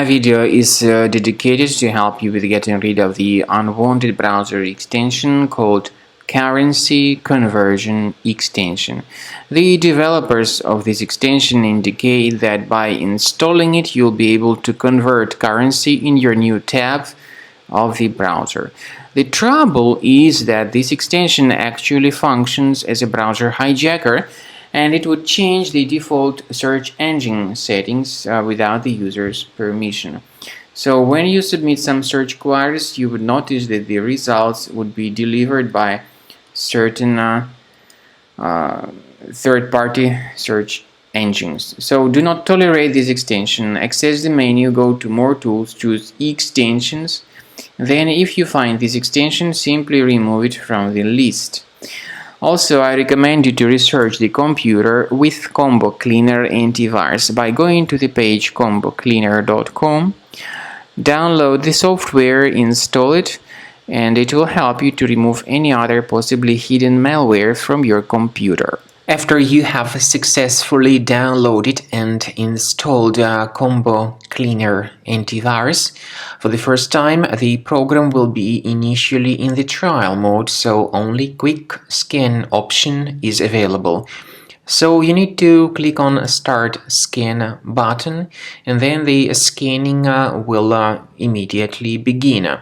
My video is dedicated to help you with getting rid of the unwanted browser extension called Currency Conversion Extension. The developers of this extension indicate that by installing it, you'll be able to convert currency in your new tab of the browser. The trouble is that this extension actually functions as a browser hijacker, and it would change the default search engine settings without the user's permission. So when you submit some search queries, you would notice that the results would be delivered by certain third-party search engines. So do not tolerate this extension. Access the menu, go to More Tools, choose Extensions. Then if you find this extension, simply remove it from the list. Also, I recommend you to research the computer with Combo Cleaner antivirus by going to the page combocleaner.com, download the software, install it, and it will help you to remove any other possibly hidden malware from your computer. After you have successfully downloaded and installed Combo Cleaner antivirus, for the first time the program will be initially in the trial mode, so only quick scan option is available. So you need to click on Start Scan button, and then the scanning will immediately begin.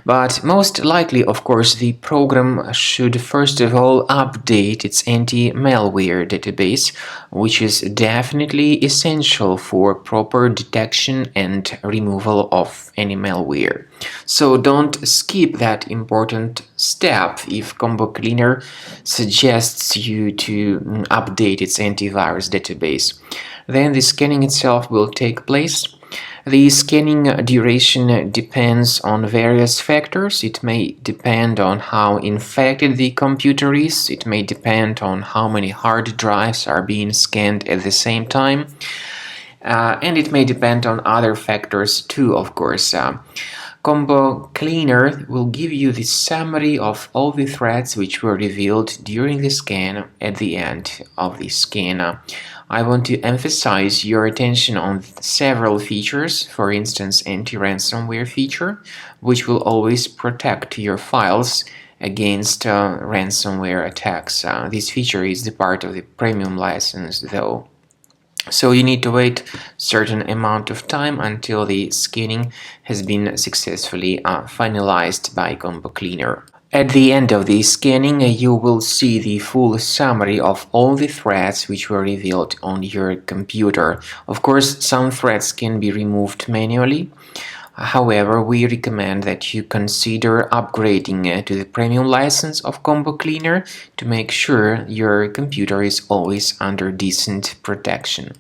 But most likely, of course, the program should first of all update its anti-malware database, which is definitely essential for proper detection and removal of any malware. So don't skip that important step if Combo Cleaner suggests you to update its antivirus database. Then the scanning itself will take place. The scanning duration depends on various factors. It may depend on how infected the computer is. It may depend on how many hard drives are being scanned at the same time. And it may depend on other factors too, of course. Combo Cleaner will give you the summary of all the threats which were revealed during the scan at the end of the scan. I want to emphasize your attention on several features, for instance, anti-ransomware feature, which will always protect your files against ransomware attacks. This feature is the part of the premium license, though. So you need to wait a certain amount of time until the scanning has been successfully finalized by Combo Cleaner. At the end of the scanning, you will see the full summary of all the threats which were revealed on your computer. Of course, some threats can be removed manually. However, we recommend that you consider upgrading to the premium license of Combo Cleaner to make sure your computer is always under decent protection.